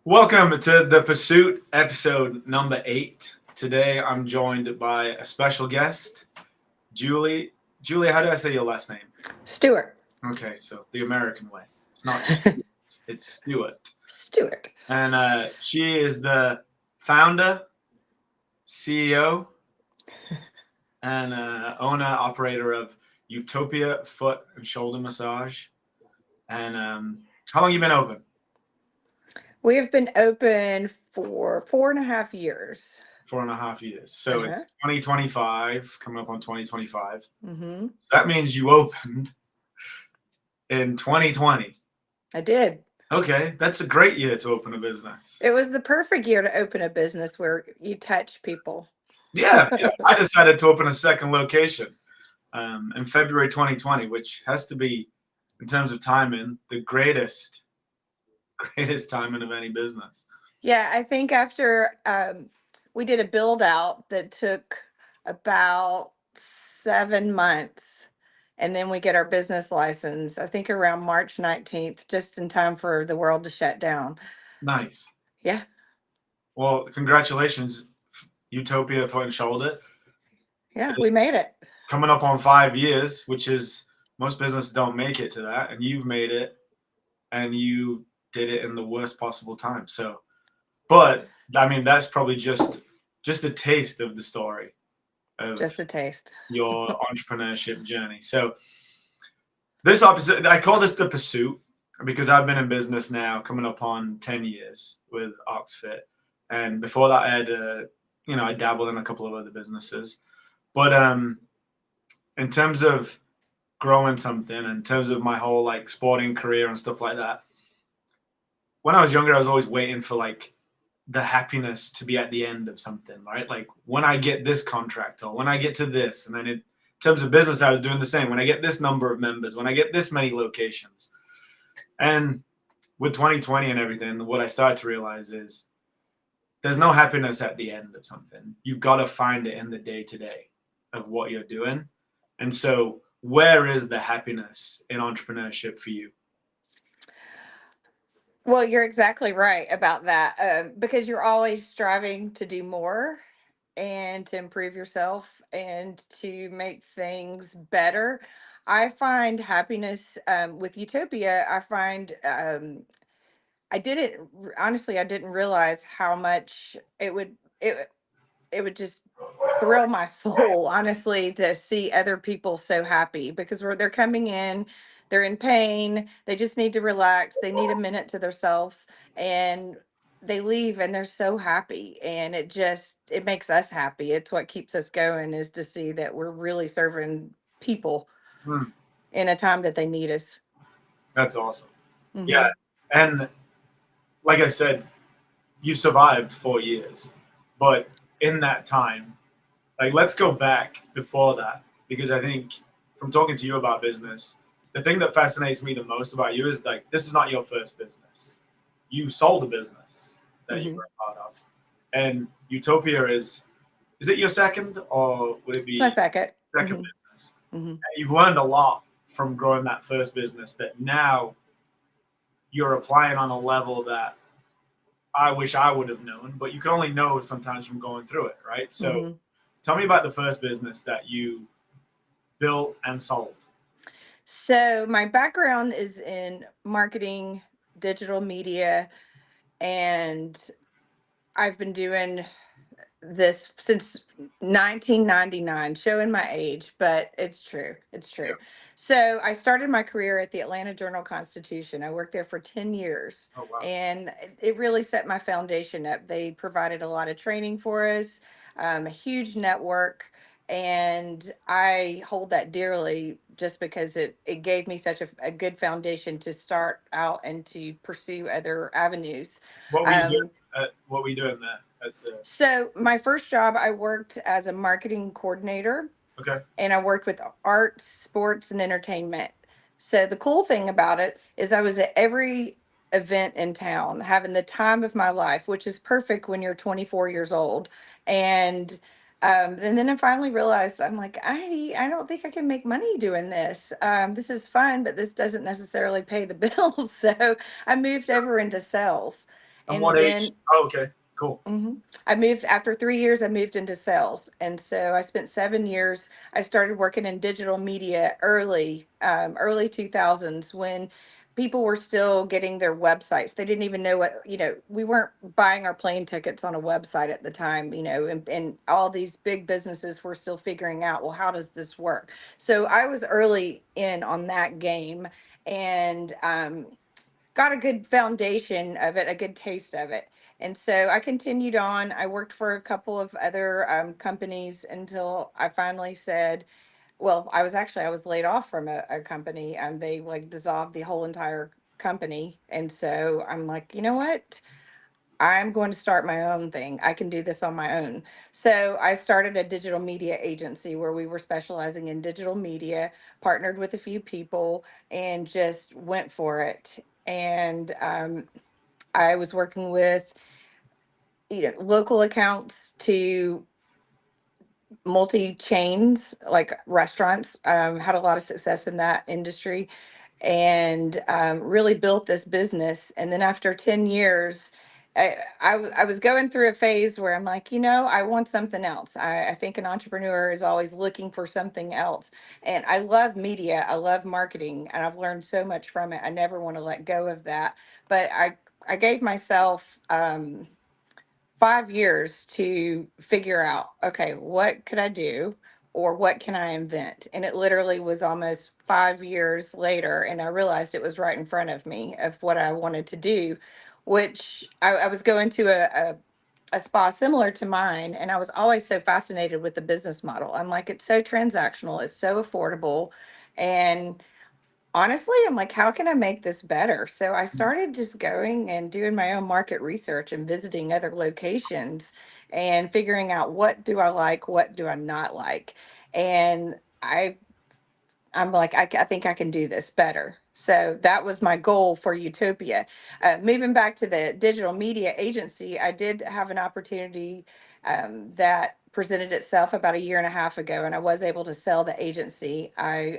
Welcome to the Pursuit episode number 8. Today I'm joined by a special guest, Julie. Julie, how do I say your last name? Stewart. Okay, so the American way. It's not Stewart, it's Stewart. Stewart. And she is the founder, CEO, and owner, operator of Utopia Foot and Shoulder Massage. And how long you been open? We have been open for 4.5 years. 4.5 years. So Uh-huh. it's 2025, coming up on 2025. Mm-hmm. So that means you opened in 2020. I did. Okay, that's a great year to open a business. It was the perfect year to open a business where you touch people. Yeah. I decided to open a second location in February 2020, which has to be, in terms of timing, the greatest timing of any business. Yeah, I think after we did a build out that took about 7 months, and then we get our business license, I think around March 19th, just in time for the world to shut down. Nice. Yeah. Well, congratulations, Utopia Foot and Shoulder. Yeah, we It's made it. coming up on 5 years, which is most businesses don't make it to that, and you've made it, and you did it in the worst possible time. So, but I mean, that's probably just a taste of the story of Just a taste. your entrepreneurship journey. So, this episode, I call this the Pursuit because I've been in business now, coming up on 10 years with Oxfit, and before that, I had I dabbled in a couple of other businesses, but in terms of growing something, in terms of my whole like sporting career and stuff like that, when I was younger, I was always waiting for like the happiness to be at the end of something, right? Like when I get this contract or when I get to this, and then in terms of business, I was doing the same. When I get this number of members, when I get this many locations, and with 2020 and everything, what I started to realize is there's no happiness at the end of something. You've got to find it in the day to day of what you're doing. And so, where is the happiness in entrepreneurship for you? Well, you're exactly right about that, because you're always striving to do more and to improve yourself and to make things better. I find happiness with Utopia. I find I didn't honestly, I didn't realize how much it would just thrill my soul, honestly, to see other people so happy because they're coming in, they're in pain, they just need to relax, they need a minute to themselves, and they leave and they're so happy, and it makes us happy. It's what keeps us going, is to see that we're really serving people Hmm, in a time that they need us. that's awesome. Yeah. Hmm. And like I said, you survived 4 years, but in that time, like let's go back before that, because I think from talking to you about business, the thing that fascinates me the most about you is like this is not your first business. You sold a business that you Hmm. were a part of, and Utopia is it your second or would it It's my be second. second Hmm. business? Hmm. And you've learned a lot from growing that first business that now you're applying on a level that I wish I would have known, but you can only know sometimes from going through it, right? So Hmm. tell me about the first business that you built and sold. So my background is in marketing, digital media, and I've been doing this since 1999, showing my age, but it's true. It's Yeah. true. So I started my career at the Atlanta Journal Constitution. I worked there for 10 years, Oh wow. and it really set my foundation up. They provided a lot of training for us, a huge network, and I hold that dearly just because it gave me such a good foundation to start out and to pursue other avenues. What were you doing? Um, What were you doing there? At the so my first job, I worked as a marketing coordinator, okay. and I worked with arts, sports, and entertainment. So the cool thing about it is I was at every event in town, having the time of my life, which is perfect when you're 24 years old. And then I finally realized, I'm like, I don't think I can make money doing this. This is fun, but this doesn't necessarily pay the bills. So I moved over into sales. And And what age? then Oh, okay, cool. I moved after 3 years. I moved into sales, and so I spent 7 years. I started working in digital media early 2000s when people were still getting their websites. They didn't even know what, we weren't buying our plane tickets on a website at the time, and all these big businesses were still figuring out, well, how does this work? So I was early in on that game, and got a good foundation of it, a good taste of it. And so I continued on. I worked for a couple of other companies until I finally said, well, I was laid off from a company, and they like dissolved the whole entire company. And so I'm like, you know what? I'm going to start my own thing. I can do this on my own. So I started a digital media agency where we were specializing in digital media, partnered with a few people, and just went for it. And I was working with, local accounts to multi chains like restaurants. Had a lot of success in that industry, and really built this business. And then after 10 years, I was going through a phase where I'm like, I want something else. I think an entrepreneur is always looking for something else. And I love media, I love marketing, and I've learned so much from it. I never want to let go of that. But I gave myself 5 years to figure out, okay, what could I do, or what can I invent? And it literally was almost 5 years later, and I realized it was right in front of me of what I wanted to do, which I was going to a spa similar to mine, and I was always so fascinated with the business model. I'm like, it's so transactional, it's so affordable. And honestly, I'm like, how can I make this better? So I started just going and doing my own market research and visiting other locations and figuring out, what do I like, what do I not like. And I'm like, I think I can do this better. So that was my goal for Utopia. Moving back to the digital media agency, I did have an opportunity that presented itself about a year and a half ago, and I was able to sell the agency. I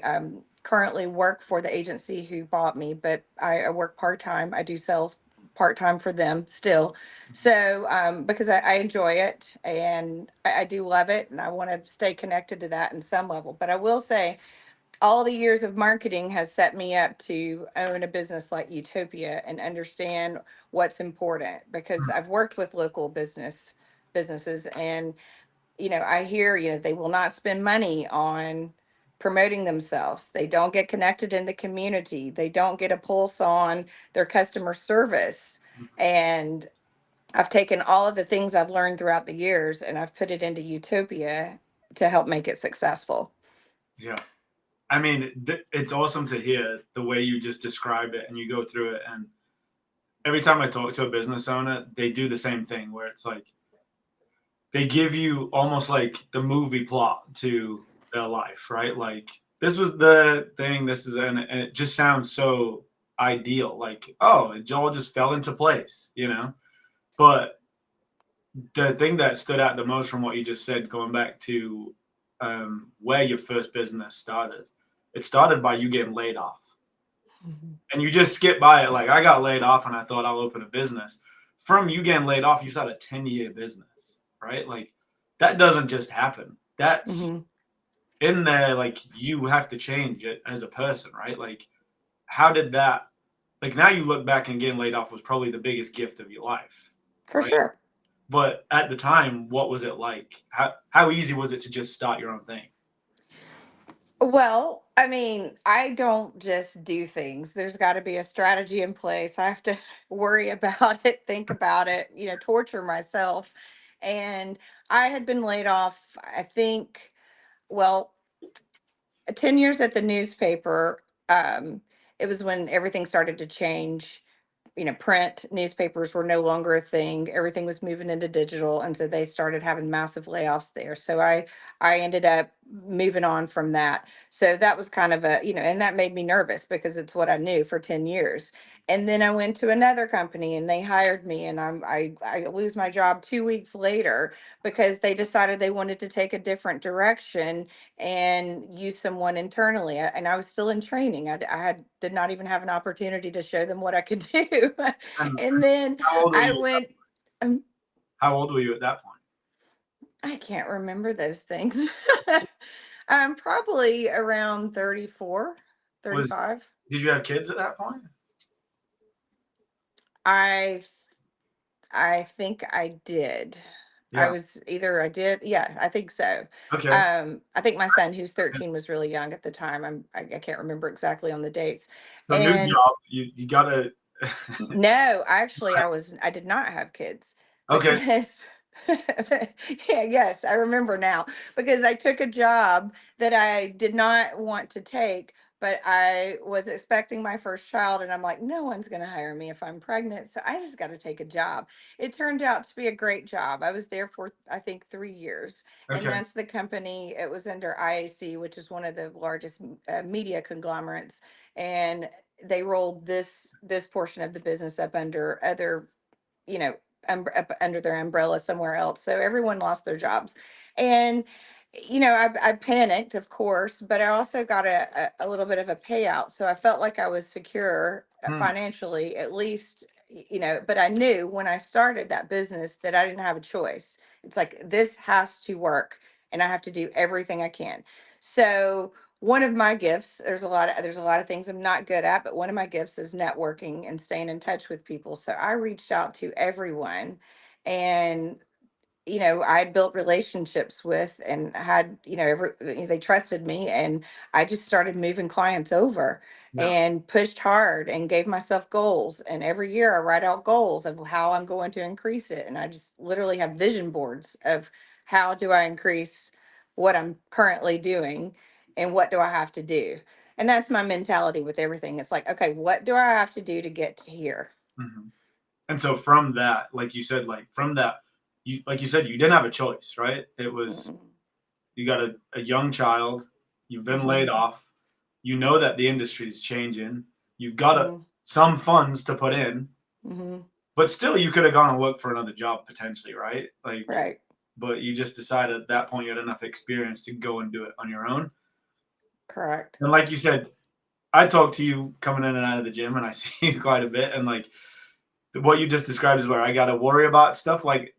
currently work for the agency who bought me, but I work part time. I do sales part time for them still. So because I enjoy it, and I do love it, and I want to stay connected to that in some level. But I will say, all the years of marketing has set me up to own a business like Utopia and understand what's important, because I've worked with local businesses, and I hear, they will not spend money on promoting themselves. They don't get connected in the community. They don't get a pulse on their customer service. And I've taken all of the things I've learned throughout the years, and I've put it into Utopia to help make it successful. Yeah. I mean, it's awesome to hear the way you just describe it and you go through it. And every time I talk to a business owner, they do the same thing where it's like they give you almost like the movie plot to their life, right? Like, this was the thing, this is, and it just sounds so ideal. Like, oh, it all just fell into place, you know? But the thing that stood out the most from what you just said, going back to where your first business started, it started by you getting laid off. Mhm. And you just skip by it. Like, I got laid off and I thought I'll open a business. From you getting laid off, you start a 10-year business, right? Like, that doesn't just happen. That's Mhm. in there. Like, you have to change it as a person, right? Like, how did that, like, now you look back and getting laid off was probably the biggest gift of your life, For right? sure. But at the time, what was it like? How easy was it to just start your own thing? Well, I mean, I don't just do things. There's got to be a strategy in place. I have to worry about it, think about it, torture myself. And I had been laid off, I think, well, 10 years at the newspaper. It was when everything started to change. Print newspapers were no longer a thing. Everything was moving into digital, and so they started having massive layoffs there. So I ended up moving on from that. So that was kind of and that made me nervous because it's what I knew for 10 years. And then I went to another company and they hired me, and I lose my job 2 weeks later because they decided they wanted to take a different direction and use someone internally. And I was still in training. Did not even have an opportunity to show them what I could do. And And then how old were I you? went, um, How old were you at that point? I can't remember those things. Probably around 34, Was 35. Did you have kids at that point? I I think I did. Yeah. I did. Yeah, I think so. Okay. I think my son, who's 13, was really young at the time. I can't remember exactly on the dates. So new And job. You gotta. no, actually, I did not have kids Okay. because, yeah, yes, I remember now because I took a job that I did not want to take, but I was expecting my first child, and I'm like, no one's going to hire me if I'm pregnant, so I just got to take a job. It turned out to be a great job. I was there for, I think, 3 years, and Okay. that's the company. It was under IAC, which is one of the largest media conglomerates, and they rolled this portion of the business up under other, you know, up under their umbrella somewhere else. So everyone lost their jobs. And, I panicked, of course, but I also got a little bit of a payout. So I felt like I was secure Hmm. financially, at least, but I knew when I started that business that I didn't have a choice. It's like, this has to work and I have to do everything I can. So one of my gifts, there's a lot of things I'm not good at, but one of my gifts is networking and staying in touch with people. So I reached out to everyone, and I had built relationships with and had, they trusted me, and I just started moving clients over Yeah. and pushed hard and gave myself goals. And every year I write out goals of how I'm going to increase it. And I just literally have vision boards of how do I increase what I'm currently doing and what do I have to do. And that's my mentality with everything. It's like, okay, what do I have to do to get to here? Hmm. And so from that, like you said, like you said, you didn't have a choice, right? It was Mm-hmm. you got a young child, you've been Mm-hmm. laid off, you know that the industry is changing, you've got Mm-hmm. some funds to put in, Mm-hmm. but still you could have gone and looked for another job potentially, right? Like, Right. but you just decided at that point you had enough experience to go and do it on your own. Correct. And like you said, I talk to you coming in and out of the gym, and I see you quite a bit, and like what you just described is where I got to worry about stuff like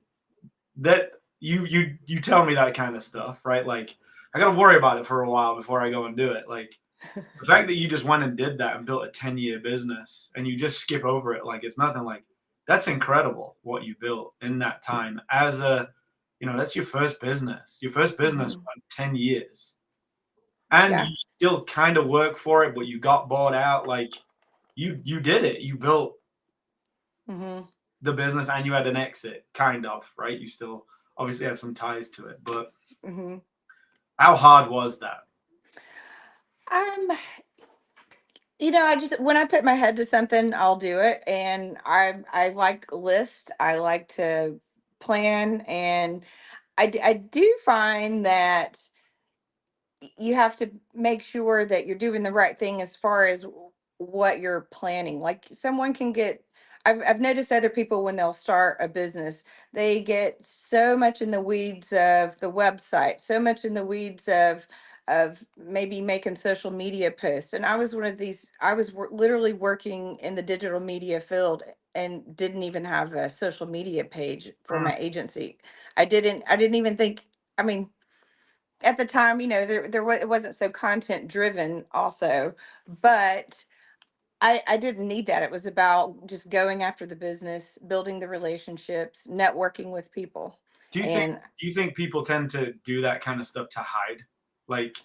that. You tell me that kind of stuff, right? Like I got to worry about it for a while before I go and do it. Like the fact that you just went and did that and built a 10-year business and you just skip over it like it's nothing, like that's incredible what you built in that time as a, that's your first business. Your first business Mm-hmm. went 10 years and Yeah. you still kind of work for it, but you got bought out. Like you did it. You built Mm-hmm. the business and you had an exit, kind of, right? You still obviously have some ties to it, but Mm-hmm. how hard was that? Um, I just when I put my head to something, I'll do it. And I like list. I like to plan, and I do find that you have to make sure that you're doing the right thing as far as what you're planning. Like someone can get, I've noticed other people when they'll start a business, they get so much in the weeds of the website, so much in the weeds of maybe making social media posts. And I was one of these. I was literally working in the digital media field and didn't even have a social media page for Mm. my agency. I didn't even think. I mean, at the time, it wasn't so content driven also, but I didn't need that. It was about just going after the business, building the relationships, networking with people. Do you think And do you think people tend to do that kind of stuff to hide? Like,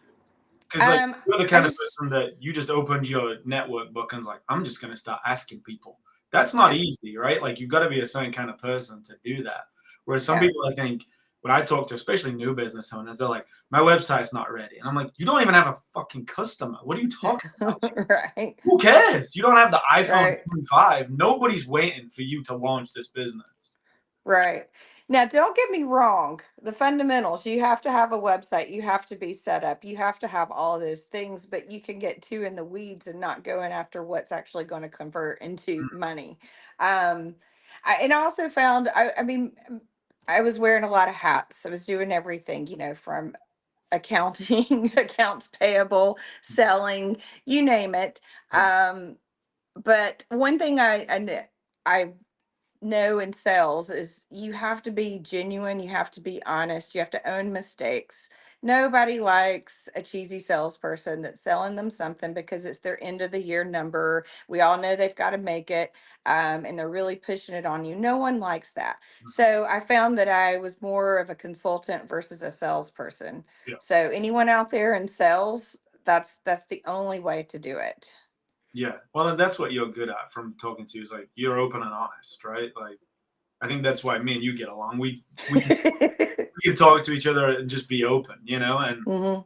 because like um you're the I kind of just person that you just opened your network book and was like, I'm just gonna start asking people. That's not yeah, easy, right? Like you've got to be a certain kind of person to do that. Whereas some yeah. people, I think, when I talk to especially new business owners, they're like, my website's not ready. And I'm like, you don't even have a fucking customer. What are you talking about? Like, Right, who cares? You don't have the iPhone right. 25. Nobody's waiting for you to launch this business. Right. Now, don't get me wrong. The fundamentals, you have to have a website, you have to be set up, you have to have all of those things, but you can get too in the weeds and not going after what's actually going to convert into money. Um, and I also found, I mean, I was wearing a lot of hats. I was doing everything, from accounting, accounts payable, selling, you name it. Yeah. But one thing I know in sales is you have to be genuine, you have to be honest, you have to own mistakes. Nobody likes a cheesy salesperson that's selling them something because it's their end of the year number. We all know they've got to make it, and they're really pushing it on you. No one likes that. So I found that I was more of a consultant versus a salesperson. Yeah. So anyone out there in sales, that's the only way to do it. Yeah. Well, and that's what you're good at from talking to you is like you're open and honest, right? Like I think that's why me and you get along. We can talk to each other and just be open, and Hmm.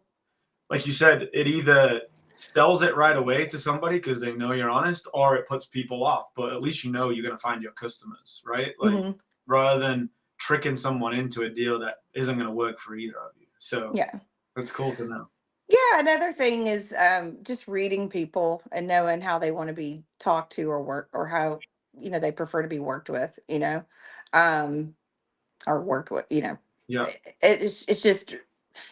like you said, it either sells it right away to somebody because they know you're honest, or it puts people off. But at least you're gonna find your customers, right? Like Hmm. rather than tricking someone into a deal that isn't gonna work for either of you. So Yeah. that's cool to know. Yeah, another thing is just reading people and knowing how they want to be talked to or work or how they prefer to be worked with, um, or worked with. Yeah. It's just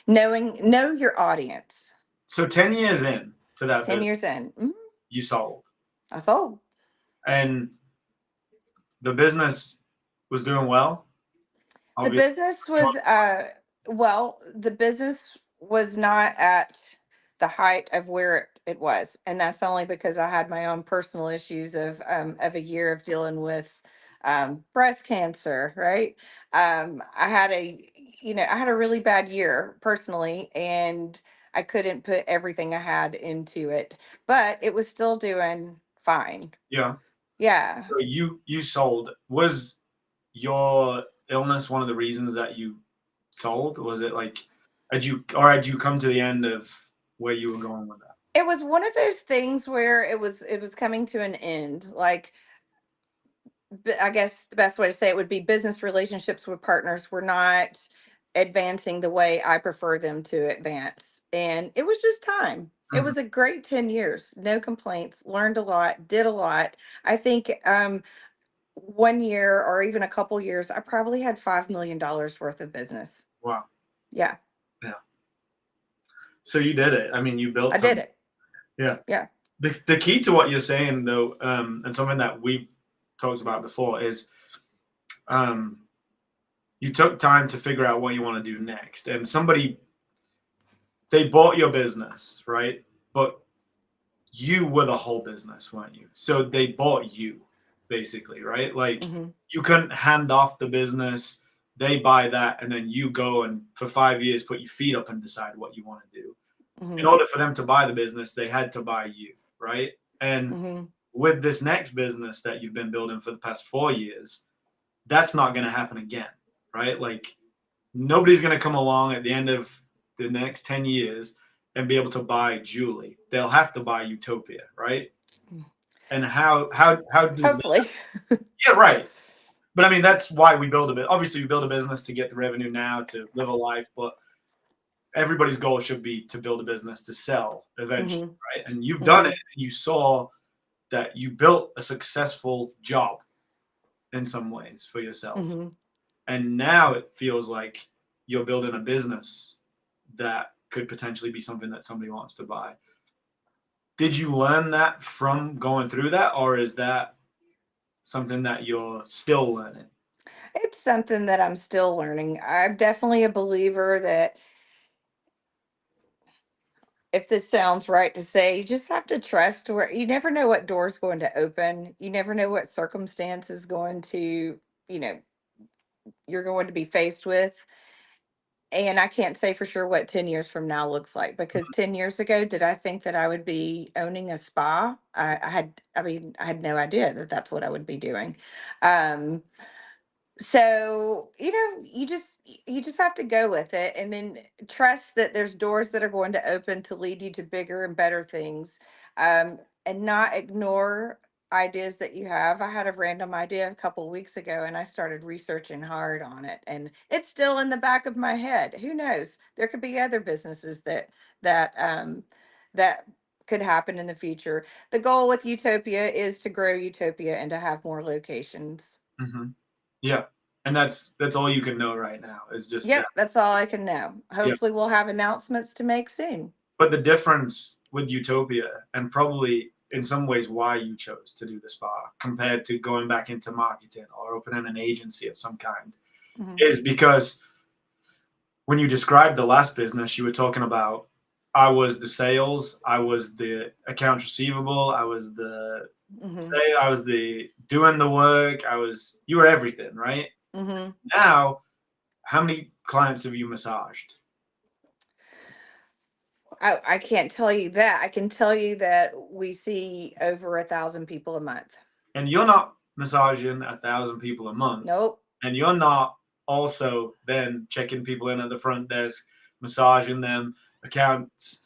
know your audience. So 10 years in to that 10 business, years in, you sold, I sold. and the business was doing well. The Obviously, business was the business was not at the height of where it was, and that's only because I had my own personal issues of a year of dealing with breast cancer, right? I had a really bad year personally, and I couldn't put everything I had into it, but it was still doing fine. yeah. Yeah. So you sold. Was your illness one of the reasons that you sold? Was it like had you come to the end of where you were going with that? It was one of those things where it was coming to an end. Like, I guess the best way to say it would be business relationships with partners were not advancing the way I prefer them to advance. And it was just time. It Mhm. was a great 10 years, no complaints, learned a lot, did a lot. I think 1 year or even a couple years, I probably had $5 million worth of business. Wow. Yeah, Yeah. So you did it. I mean, you built I did something. it. Yeah. Yeah. The key to what you're saying though, and something that we've talked about before is um, you took time to figure out what you want to do next. And somebody they bought your business, right? But you were the whole business, weren't you? So they bought you, basically, right? Like Hmm. you couldn't hand off the business, they buy that, and then you go and for 5 years put your feet up and decide what you want to do. In Hmm. order for them to buy the business, they had to buy you, right? And Hmm. with this next business that you've been building for the past 4 years, that's not going to happen again, right? Like nobody's going to come along at the end of the next 10 years and be able to buy Julie. They'll have to buy Utopia, right? And how does that? Hopefully. Yeah, right. But I mean, that's why we build a bit. Obviously, we build a business to get the revenue now to live a life, but everybody's goal should be to build a business to sell eventually, Hmm. right? And you've done it. Hmm. And you saw that you built a successful job in some ways for yourself. Hmm. And now it feels like you're building a business that could potentially be something that somebody wants to buy. Did you learn that from going through that, or is that something that you're still learning? It's something that I'm still learning. I'm definitely a believer that if this sounds right to say, you just have to trust where you never know what door's going to open. You never know what circumstance is going to, you know, you're going to be faced with. And I can't say for sure what 10 years from now looks like because 10 years ago, did I think that I would be owning a spa? I had no idea that that's what I would be doing. Um, so you just have to go with it and then trust that there's doors that are going to open to lead you to bigger and better things, and not ignore ideas that you have. I had a random idea a couple weeks ago and I started researching hard on it, and it's still in the back of my head. Who knows? There could be other businesses that that could happen in the future. The goal with Utopia is to grow Utopia and to have more locations. Hmm. Yeah, and that's all you can know right now is just that. Yep, that's all I can know. Yeah, Hopefully we'll have announcements to make soon. but the difference with Utopia, and probably in some ways why you chose to do the spa compared to going back into marketing or opening an agency of some kind, Hmm. is because when you described the last business, you were talking about I was the sales, I was the accounts receivable, I was the Hmm. say, I was the doing the work, you were everything, right? Hmm. Now, how many clients have you massaged? I can't tell you that. I can tell you that we see over 1,000 people a month. And you're not massaging 1,000 people a month, Nope. and you're not also then checking people in at the front desk, massaging them, accounts,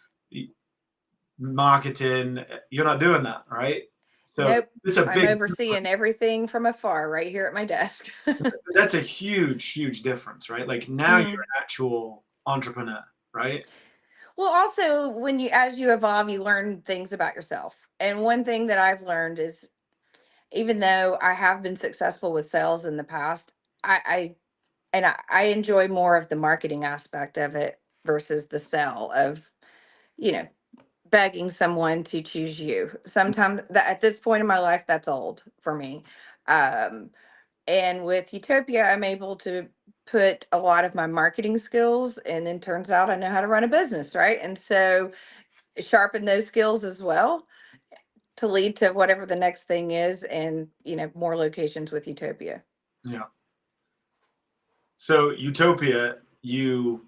marketing. You're not doing that, right? So Nope. it's a I'm big overseeing everything from afar right here at my desk. that's a huge difference, right? Like now you're Hmm. an actual entrepreneur, right? Well, also, as you evolve, you learn things about yourself. And one thing that I've learned is, even though I have been successful with sales in the past, I enjoy more of the marketing aspect of it versus the sell of, you know, begging someone to choose you. Sometimes that at this point in my life, that's old for me. Um, and with Utopia, I'm able to put a lot of my marketing skills, and then turns out I know how to run a business, right? And so sharpen those skills as well to lead to whatever the next thing is, and more locations with Utopia. Yeah. So Utopia, you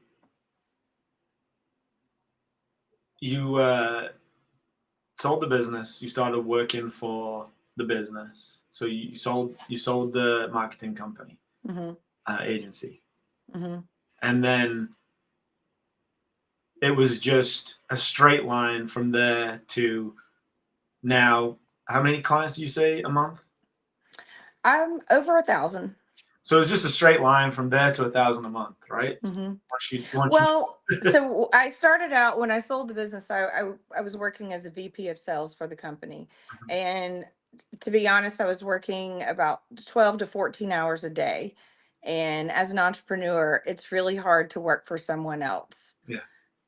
sold the business. You started working for the business. So you sold the marketing company Hmm. agency, Hmm. and then it was just a straight line from there to now. How many clients do you say a month? I'm over 1,000. So it's just a straight line from there to 1,000 a month, right? Hmm. Once you Well, so I started out when I sold the business. I was working as a VP of sales for the company, and to be honest, I was working about 12 to 14 hours a day. And as an entrepreneur, it's really hard to work for someone else. yeah,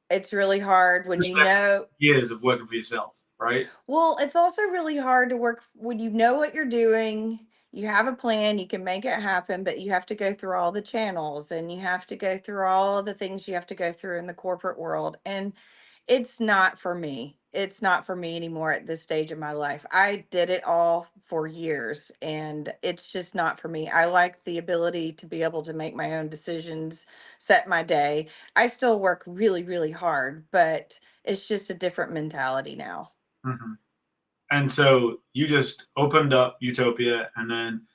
It's really hard when just you like know. years of working for yourself, right? Well, it's also really hard to work when you know what you're doing. You have a plan, you can make it happen, but you have to go through all the channels, and you have to go through all the things you have to go through in the corporate world. And it's not for me. It's not for me anymore at this stage of my life. I did it all for years, and it's just not for me. I like the ability to be able to make my own decisions, set my day. I still work really, really hard, but it's just a different mentality now. Hmm. And so you just opened up Utopia, and then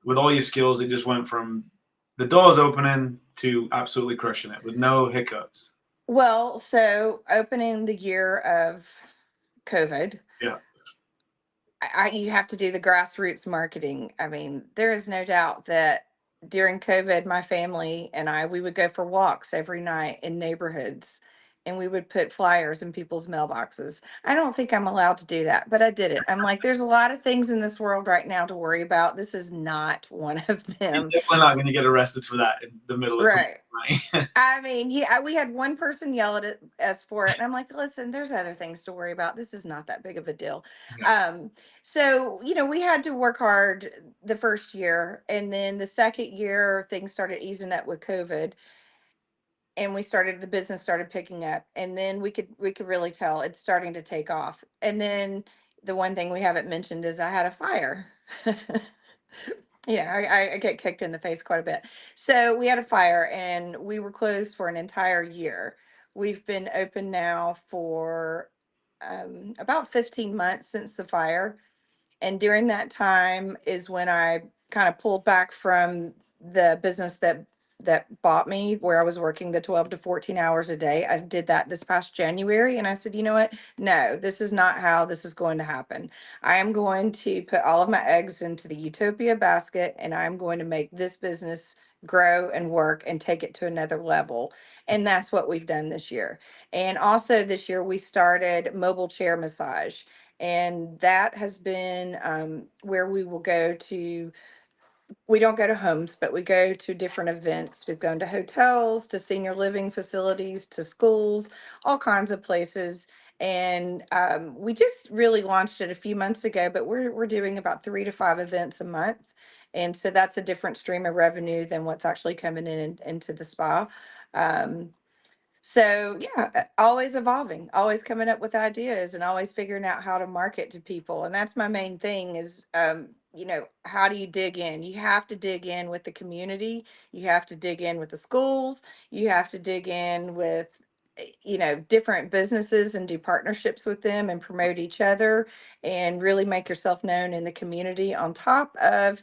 with all your skills, it just went from the doors opening to absolutely crushing it with no hiccups. Well, so opening the year of COVID, Yeah. you have to do the grassroots marketing. I mean, there is no doubt that during COVID, my family and we would go for walks every night in neighborhoods, and we would put flyers in people's mailboxes. I don't think I'm allowed to do that, but I did it. I'm like, there's a lot of things in this world right now to worry about. This is not one of You're them. definitely not going to get arrested for that in the middle of Right. 2020. I mean, yeah, we had one person yell at us for it, and I'm like, listen, there's other things to worry about. This is not that big of a deal. Yeah. Um, so we had to work hard the first year, and then the second year things started easing up with COVID, and the business started picking up, and then we could really tell it's starting to take off. And then the one thing we haven't mentioned is I had a fire. Yeah, I get kicked in the face quite a bit. So we had a fire and we were closed for an entire year. We've been open now for about 15 months since the fire. And during that time is when I kind of pulled back from the business that that bought me where I was working the 12 to 14 hours a day. I did that this past January, and I said, you know what? No, this is not how this is going to happen. I am going to put all of my eggs into the Utopia basket, and I'm going to make this business grow and work and take it to another level. And that's what we've done this year. And also this year we started mobile chair massage. And that has been where we will go to, we don't go to homes, but we go to different events. We've gone to hotels, to senior living facilities, to schools, all kinds of places. And we just really launched it a few months ago, but we're doing about 3 to 5 events a month. And so that's a different stream of revenue than what's actually coming into the spa. Um, so yeah, always evolving, always coming up with ideas and always figuring out how to market to people. And that's my main thing is, how do you dig in? You have to dig in with the community. You have to dig in with the schools. You have to dig in with, different businesses and do partnerships with them and promote each other and really make yourself known in the community on top of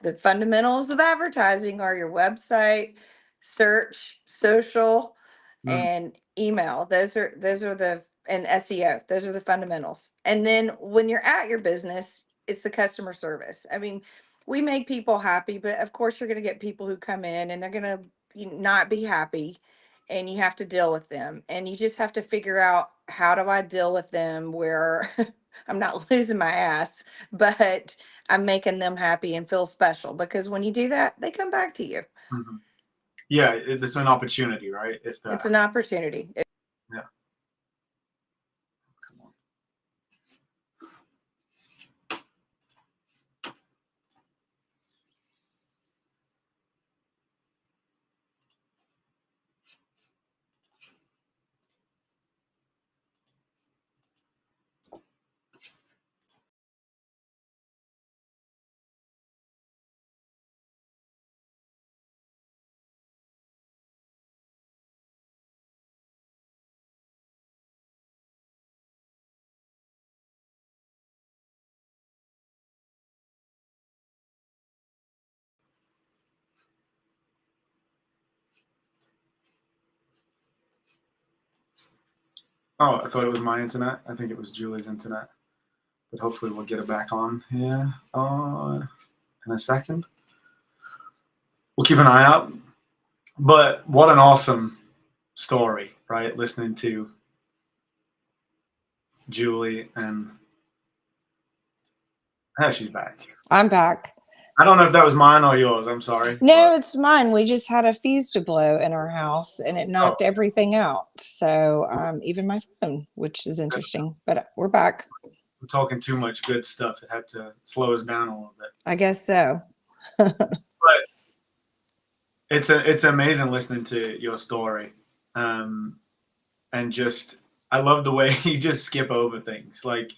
the fundamentals of advertising are your website, search, social, Mm, and email. Those are the and SEO. Those are the fundamentals. And then when you're at your business, it's the customer service. I mean, we make people happy, but of course you're going to get people who come in and they're going to not be happy and you have to deal with them. And you just have to figure out how do I deal with them where I'm not losing my ass, but I'm making them happy and feel special because when you do that, they come back to you. mhm. Yeah, it's an opportunity, right? If It's that, an opportunity. yeah. Come on. Oh, I thought it was my internet. I think it was Julie's internet, but hopefully we'll get it back on here in a second. We'll keep an eye out. But what an awesome story, right? Listening to Julie and she's back. I'm back. I don't know if that was mine or yours. I'm sorry, No, but it's mine. We just had a fuse to blow in our house and it oh, knocked everything out. So, even my phone, which is interesting, but we're back. I'm talking too much good stuff. It had to slow us down a little bit. I guess so. But it's amazing listening to your story, and just I love the way you just skip over things. Like,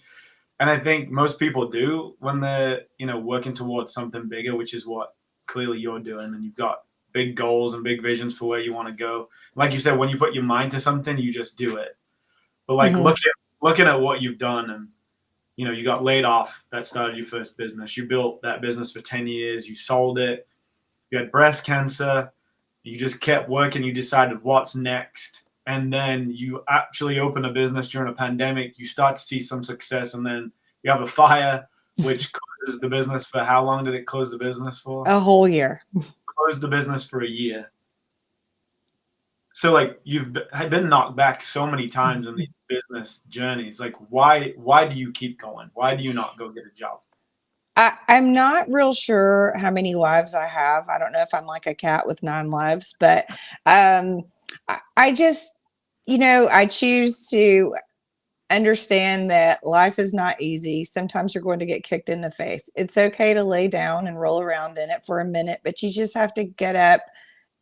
and I think most people do when they're working towards something bigger, which is what clearly you're doing, and you've got big goals and big visions for where you want to go. Like you said, when you put your mind to something, you just do it. But like Mhm. looking at what you've done, and you got laid off. That started your first business. You built that business for 10 years. You sold it. You had breast cancer. You just kept working. You decided what's next. And then you actually open a business during a pandemic. You start to see some success. And then you have a fire, which closes the business for how long did it close the business for? A whole year. Closed the business for a year. So like you've been knocked back so many times in these business journeys. Like why do you keep going? Why do you not go get a job? I'm not real sure how many lives I have. I don't know if I'm like a cat with 9 lives, but um, I just, I choose to understand that life is not easy. Sometimes you're going to get kicked in the face. It's okay to lay down and roll around in it for a minute, but you just have to get up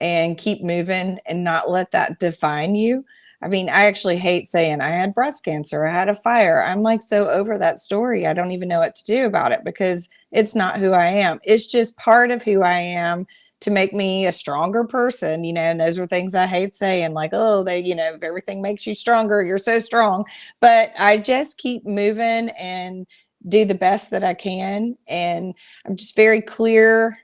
and keep moving and not let that define you. I mean, I actually hate saying I had breast cancer, I had a fire. I'm like so over that story. I don't even know what to do about it because it's not who I am. It's just part of who I am to make me a stronger person, and those are things I hate saying, like, oh, everything makes you stronger. You're so strong. But I just keep moving and do the best that I can. And I'm just very clear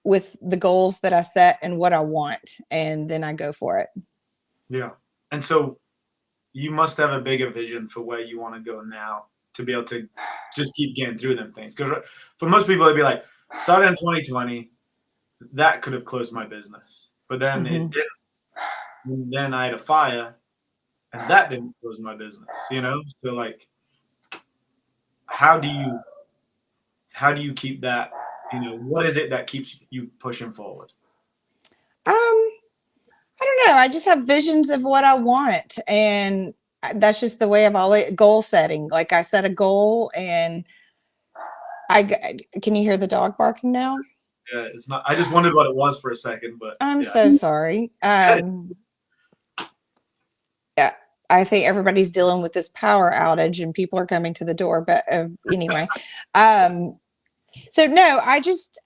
with the goals that I set and what I want, and then I go for it. Yeah. And so you must have a bigger vision for where you want to go now to be able to just keep getting through them things. Because for most people, they'd be like, started in 2020, that could have closed my business. But then it didn't. And then I had a fire, and that didn't close my business, you know? So, like, how do you keep that, what is it that keeps you pushing forward? I don't know. I just have visions of what I want, and that's just the way I've always goal setting. Like I set a goal, and can you hear the dog barking now? Yeah, it's not. I just wondered what it was for a second, but I'm yeah. so sorry. Yeah, I think everybody's dealing with this power outage, and people are coming to the door. But anyway, so no, I just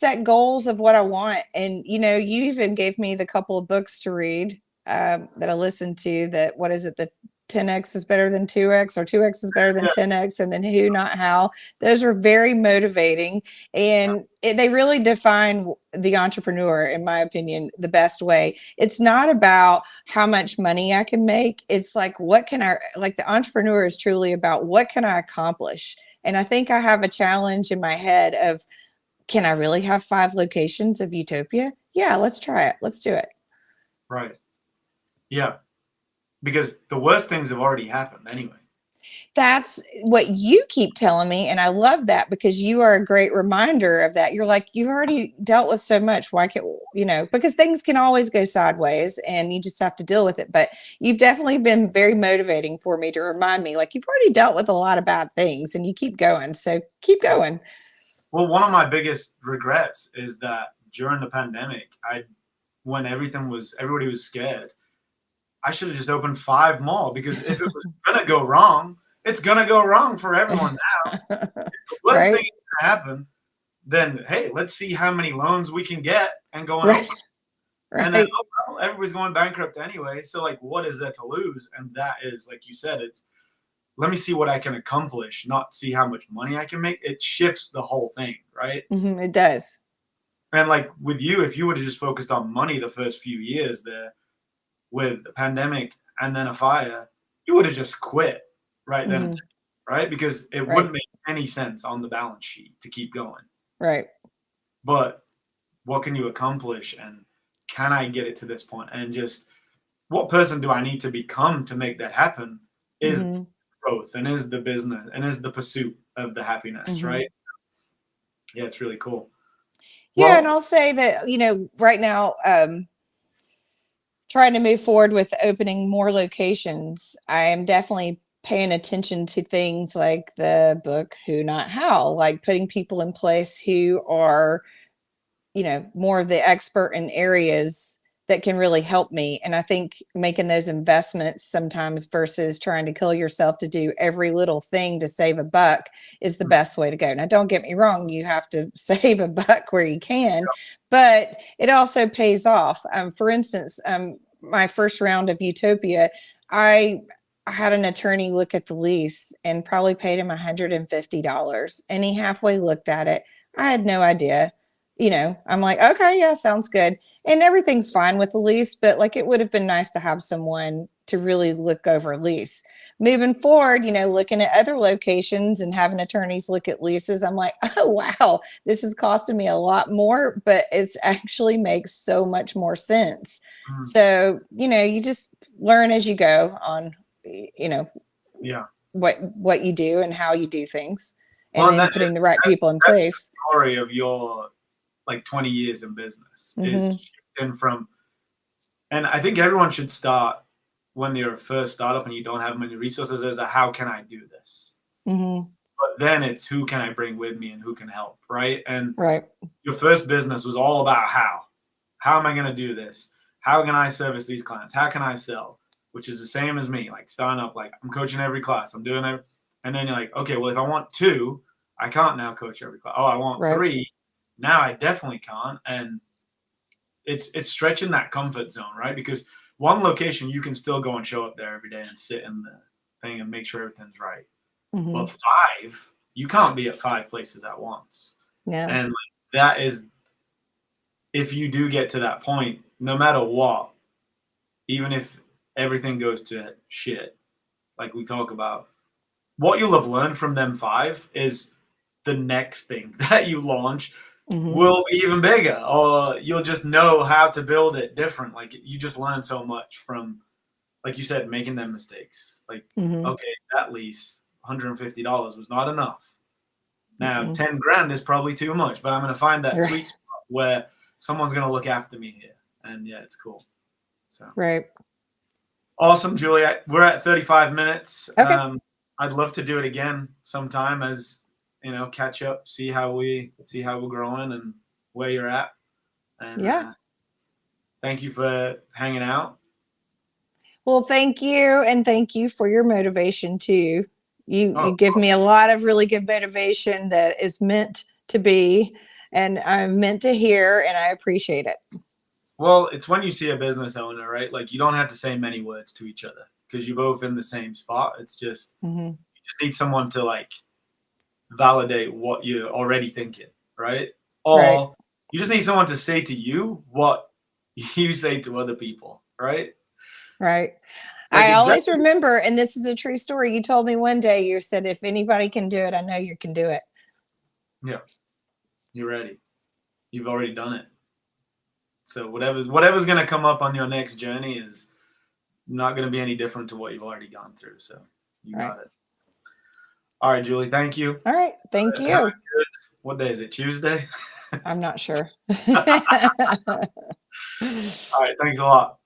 set goals of what I want, and you even gave me the couple of books to read that I listened to. That what is it? The 10x is better than 2x, or 2x is better than 10x, and then who, not how. Those were very motivating, and they really define the entrepreneur, in my opinion, the best way. It's not about how much money I can make. It's like, what can I, like, the entrepreneur is truly about what can I accomplish. And I think I have a challenge in my head of, can I really have 5 locations of Utopia? Yeah, let's try it. Let's do it. Right. Yeah. Because the worst things have already happened anyway. That's what you keep telling me. And I love that, because you are a great reminder of that. You're like, you've already dealt with so much. Why can't, because things can always go sideways and you just have to deal with it. But you've definitely been very motivating for me to remind me, like, you've already dealt with a lot of bad things and you keep going. So keep going. Well, one of my biggest regrets is that during the pandemic, when everybody was scared, I should have just opened 5 more, because if it was gonna go wrong, it's gonna go wrong for everyone now. If the worst Right. thing can happen, then hey, let's see how many loans we can get and go and Right. open. And then Right. everybody's going bankrupt anyway. So like, what is there to lose? And that is, like you said, it's let me see what I can accomplish, not see how much money I can make. It shifts the whole thing, right? It does. And like with you, if you would have just focused on money the first few years there, with a pandemic and then a fire, you would have just quit right then, right? Because it wouldn't make any sense on the balance sheet to keep going. Right. But what can you accomplish, and can I get it to this point? And just what person do I need to become to make that happen is growth, and is the business, and is the pursuit of the happiness, right? Yeah, it's really cool. Yeah, Well, and I'll say that, right now, trying to move forward with opening more locations, I am definitely paying attention to things like the book Who Not How, like putting people in place who are, more of the expert in areas that can really help me. And I think making those investments sometimes versus trying to kill yourself to do every little thing to save a buck is the best way to go. Now, don't get me wrong, you have to save a buck where you can, but it also pays off. For instance, my first round of Utopia, I had an attorney look at the lease and probably paid him $150. And he halfway looked at it. I had no idea. I'm like, okay, yeah, sounds good. And everything's fine with the lease, but like, it would have been nice to have someone to really look over a lease. Moving forward, looking at other locations and having attorneys look at leases, I'm like, oh, wow, this is costing me a lot more, but it's actually makes so much more sense. So, you just learn as you go on, yeah. what you do and how you do things, and Well, then putting the right people in that's place. the story of your like 20 years in business is shifting from, and I think everyone should start when you're a first startup and you don't have many resources as a how can I do this? But then it's who can I bring with me and who can help, right? And your first business was all about how. How am I going to do this? How can I service these clients? How can I sell? Which is the same as me, like starting up, like I'm coaching every class, I'm doing it. And then you're like, okay, well, if I want 2, I can't now coach every class. Oh, I want 3. Now I definitely can't. And it's stretching that comfort zone, right? Because one location, you can still go and show up there every day and sit in the thing and make sure everything's right. But 5, you can't be at 5 places at once. Yeah. And like, that is if you do get to that point, no matter what, even if everything goes to shit, like we talk about, what you'll have learned from them 5 is the next thing that you launch Mhm. will be even bigger, or you'll just know how to build it different. Like you just learn so much from, like you said, making them mistakes. Like, Mhm. okay, that lease, $150 was not enough. Now, Mm-mm. 10 grand is probably too much, but I'm going to find that Right. sweet spot where someone's going to look after me here. And yeah, it's cool. So Right. awesome, Juliet. We're at 35 minutes. Okay. I'd love to do it again sometime, as catch up, see how we're growing and where you're at. And Yeah. thank you for hanging out. Well, thank you, and thank you for your motivation too. You Oh, you give me a lot of really good motivation that is meant to be, and I'm meant to hear, and I appreciate it. well, it's when you see a business owner, right? Like you don't have to say many words to each other because you're both in the same spot. It's just Hmm. you just need someone to like validate what you're already thinking, right? Right. Or you just need someone to say to you what you say to other people, right? Right. Like I always exactly. remember, and this is a true story. You told me one day, you said, if anybody can do it, I know you can do it. Yeah, you're ready. You've already done it. So whatever's gonna come up on your next journey is not gonna be any different to what you've already gone through. So you Right. got it. All right, Julie. Thank you. All right. Thank Have you. a good. What day is it? Tuesday. I'm not sure. All right. Thanks a lot.